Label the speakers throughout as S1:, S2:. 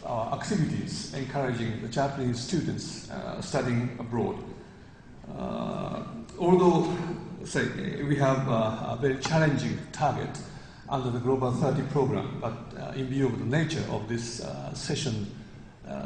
S1: Our activities encouraging the Japanese students studying abroad. Although, we have a very challenging target under the Global 30 program, but in view of the nature of this session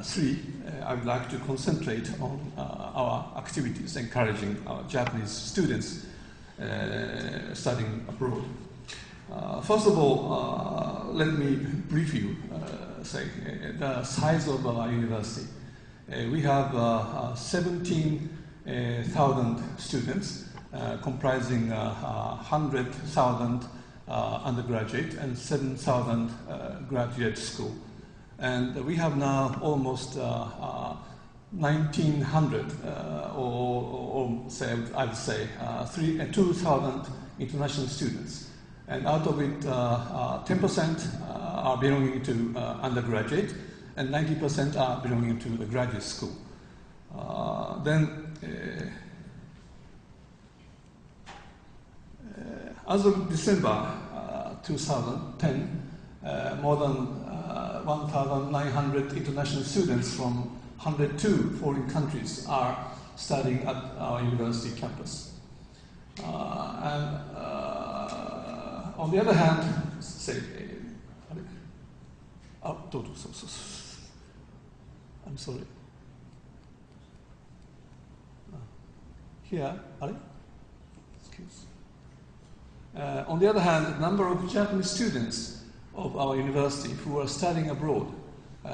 S1: 3, I would like to concentrate on our activities encouraging our Japanese students studying abroad. First of all, let me brief you, the size of our university. We have 17,000 students, comprising 100,000 undergraduate and 7,000 graduate school. And we have now almost 1,900, I would say 2,000 international students. And out of it, 10% are belonging to undergraduate, and 90% are belonging to the graduate school. As of December 2010, more than 1,900 international students from 102 foreign countries are studying at our university campus. On the other hand, I'm sorry. Here, excuse. On the other hand, the number of Japanese students of our university who are studying abroad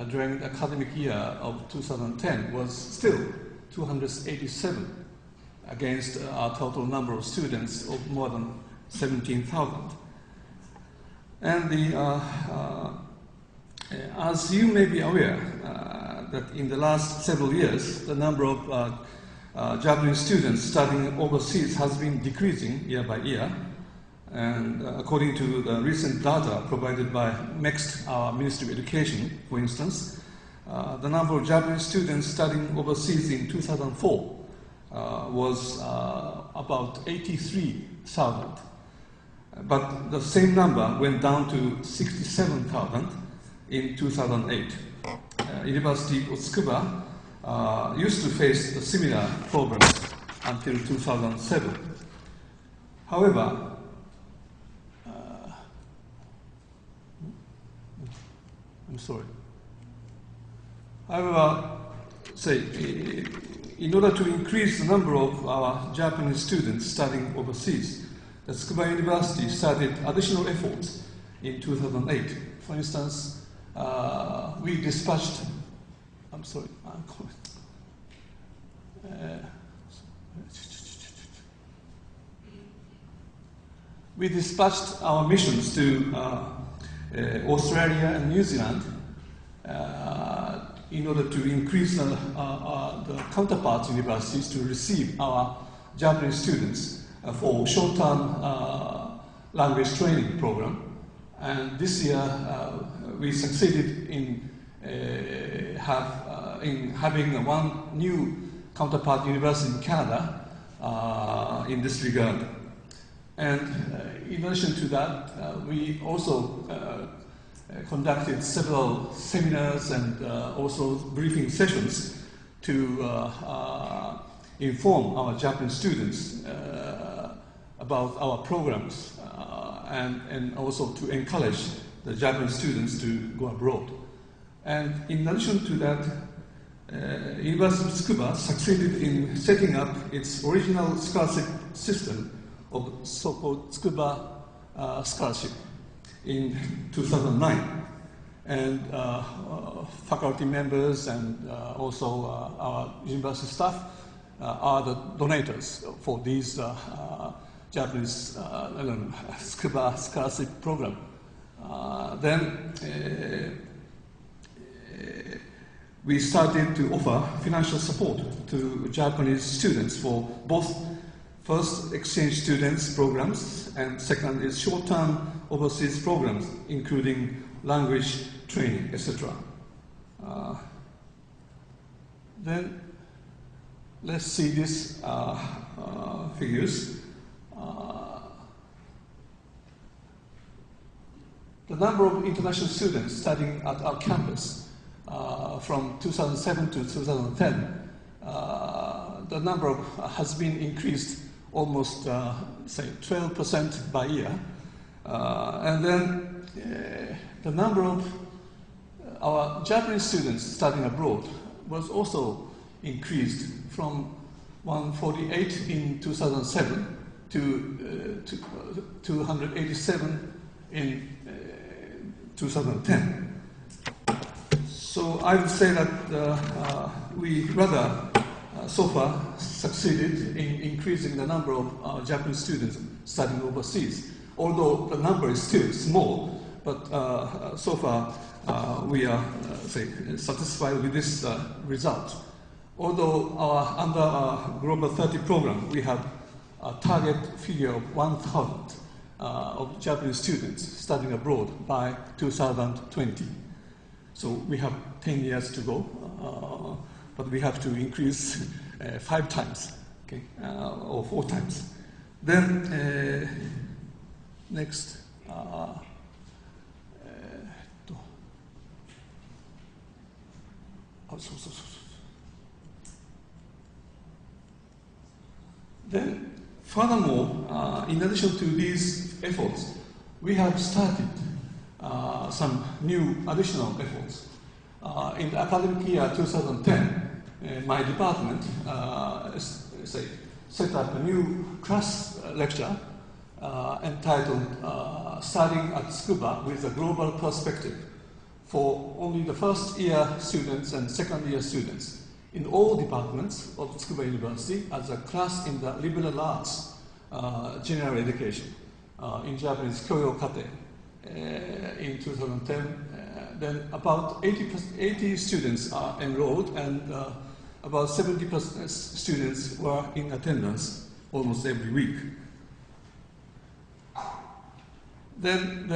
S1: during the academic year of 2010 was still 287 against our total number of students of more than 17,000. And as you may be aware, that in the last several years, the number of Japanese students studying overseas has been decreasing year by year. And according to the recent data provided by MEXT, our Ministry of Education, for instance, the number of Japanese students studying overseas in 2004 was about 83,000. But the same number went down to 67,000 in 2008. University of Tsukuba used to face a similar problem until 2007. However, I'm sorry. However, in order to increase the number of our Japanese students studying overseas, the Tsukuba University started additional efforts in 2008. For instance, we dispatched, we dispatched our missions to Australia and New Zealand in order to increase the counterpart universities to receive our Japanese students for short-term language training program. And this year we succeeded in having one new counterpart university in Canada in this regard. And in addition to that, we also conducted several seminars and also briefing sessions to inform our Japanese students about our programs and also to encourage the Japanese students to go abroad. And in addition to that, University of Tsukuba succeeded in setting up its original scholarship system of so-called Tsukuba scholarship in 2009. And faculty members and also our university staff are the donators for these Japanese Tsukuba scholarship program. We started to offer financial support to Japanese students for both first exchange students programs and second is short-term overseas programs, including language training, etc. Then let's see these figures. The number of international students studying at our campus from 2007 to 2010, the number has been increased almost, say, 12% by year. And then the number of our Japanese students studying abroad was also increased from 148 in 2007 to 287 in 2010. So I would say that we rather so far succeeded in increasing the number of Japanese students studying overseas, although the number is still small, but so far we are satisfied with this result. Although under our Global 30 program, we have a target figure of 1,000 of Japanese students studying abroad by 2020. So we have 10 years to go, but we have to increase 5 times, okay, or 4 times. Then next. Then, furthermore, in addition to these efforts, we have started some new additional efforts. In the academic year 2010, my department set up a new class lecture entitled Studying at Tsukuba with a Global Perspective for only the first year students and second year students in all departments of Tsukuba University as a class in the liberal arts general education, in Japanese Kyoto Kitta, in 2010. Then about 80 students are enrolled, and about 70% students were in attendance almost every week. Then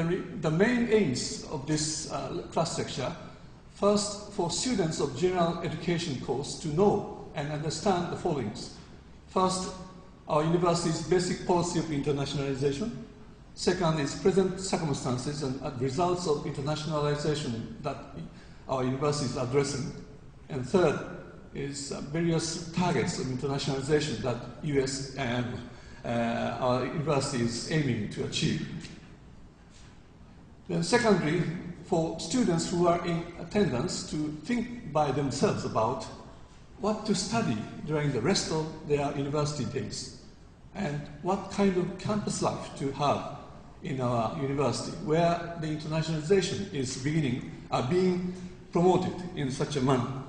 S1: the main aims of this class lecture: first, for students of general education course to know and understand the followings. First, our university's basic policy of internationalization. Second is present circumstances and results of internationalization that our university is addressing. And third is various targets of internationalization that US and our university is aiming to achieve. Then secondly, for students who are in attendance to think by themselves about what to study during the rest of their university days and what kind of campus life to have in our university, where the internationalization is being promoted in such a manner.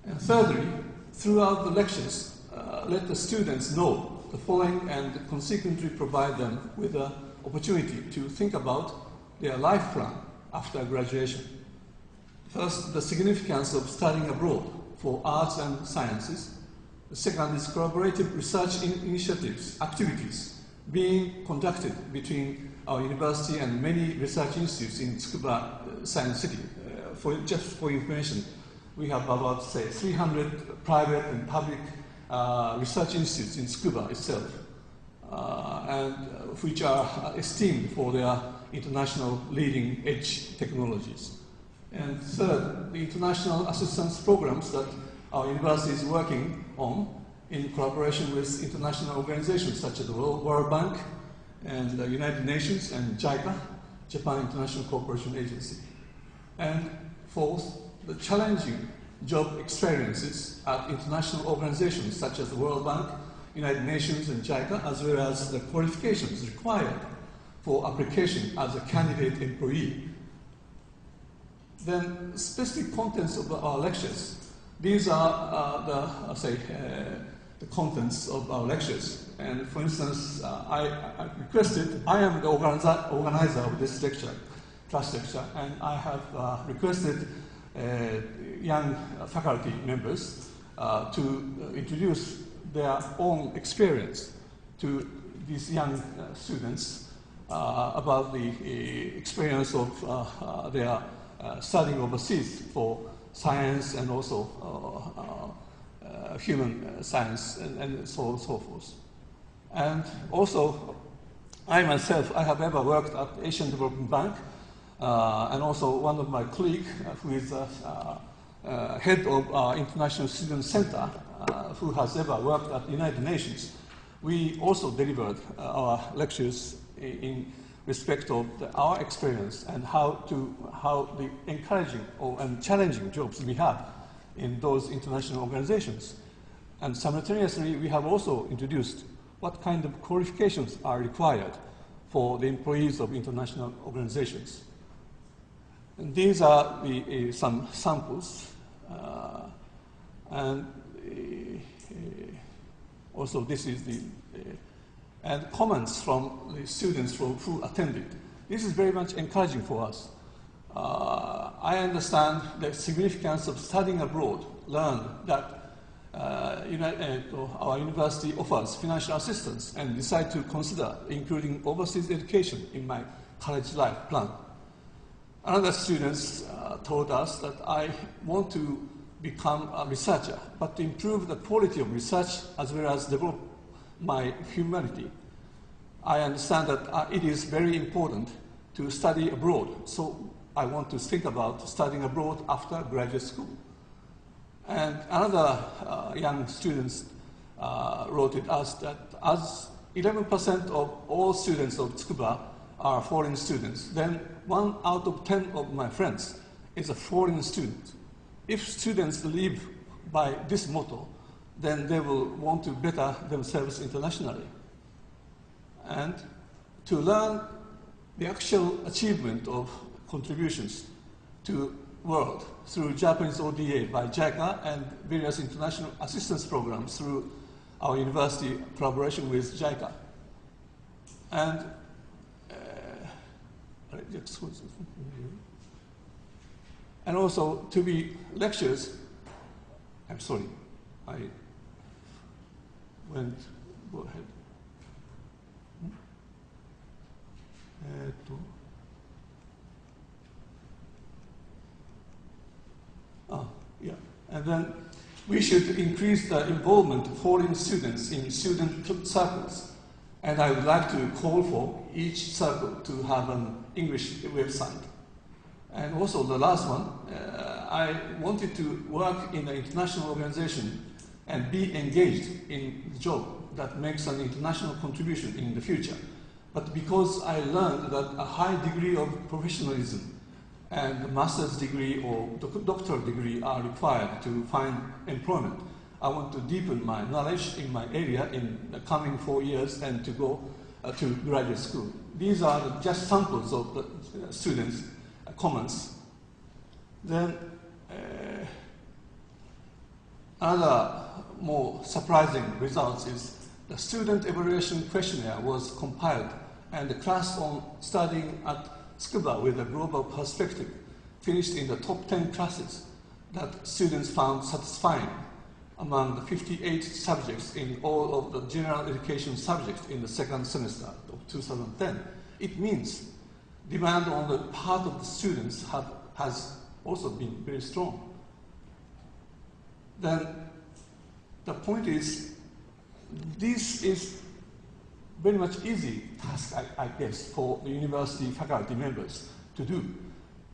S1: And thirdly, throughout the lectures, let the students know the following and consequently provide them with an opportunity to think about their life plan after graduation. First, the significance of studying abroad for arts and sciences. The second is collaborative research initiatives, activities being conducted between our university and many research institutes in Tsukuba Science City. Just for information, we have about, say, 300 private and public research institutes in Tsukuba itself, and which are esteemed for their international leading edge technologies. And third, the international assistance programs that our university is working on in collaboration with international organizations such as the World Bank and the United Nations and JICA, Japan International Cooperation Agency. And fourth, the challenging job experiences at international organizations such as the World Bank, United Nations and JICA, as well as the qualifications required for application as a candidate employee. Then specific contents of our lectures. These are the contents of our lectures. And for instance, I am the organizer of this lecture, class lecture, and I have requested young faculty members to introduce their own experience to these young students about the experience of their studying overseas for science and also human science and so on and so forth. And also, I myself, I have ever worked at Asian Development Bank and also one of my colleagues who is head of our International Student Center, who has ever worked at the United Nations. We also delivered our lectures in respect of our experience and how the encouraging and challenging jobs we have in those international organizations. And simultaneously, we have also introduced what kind of qualifications are required for the employees of international organizations. And these are some samples. Also, this is and comments from the students who attended. This is very much encouraging for us. I understand the significance of studying abroad, learned that our university offers financial assistance, and decide to consider including overseas education in my college life plan. Another students told us that I want to become a researcher, but to improve the quality of research as well as develop my humanity. I understand that it is very important to study abroad, so I want to think about studying abroad after graduate school. And another young students wrote it us that as 11% of all students of Tsukuba are foreign students, then 1 out of 10 of my friends is a foreign student. If students live by this motto, then they will want to better themselves internationally. And to learn the actual achievement of contributions to world through Japanese ODA by JICA and various international assistance programs through our university collaboration with JICA. And also to be lectures, I'm sorry, I went, go ahead. Yeah, and then we should increase the involvement of foreign students in student circles. And I would like to call for each circle to have an English website. And also the last one, I wanted to work in an international organization and be engaged in the job that makes an international contribution in the future. But because I learned that a high degree of professionalism and a master's degree or doctoral degree are required to find employment, I want to deepen my knowledge in my area in the coming 4 years and to go to graduate school. These are just samples of the students' comments. Then another more surprising result is the student evaluation questionnaire was compiled, and the class on studying at Tsukuba with a global perspective finished in the top 10 classes that students found satisfying among the 58 subjects in all of the general education subjects in the second semester of 2010. It means demand on the part of the students has also been very strong. Then the point is, this is very much easy task, I guess, for the university faculty members to do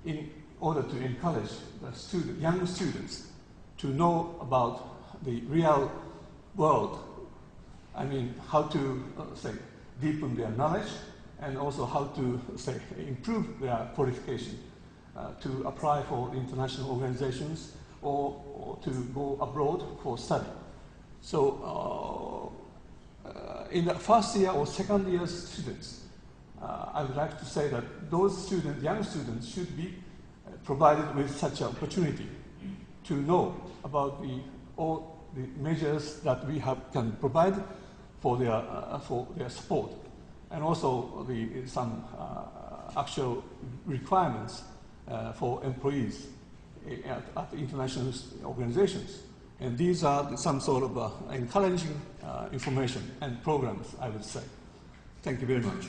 S1: in order to encourage the young students to know about the real world. I mean, how to, deepen their knowledge and also how to, improve their qualification to apply for international organizations or to go abroad for study. So in the first year or second year students, I would like to say that those students, young students, should be provided with such an opportunity to know about all the measures that we can provide for their support, and also some actual requirements for employees at international organizations. And these are some sort of encouraging information and programs, I would say. Thank you very much.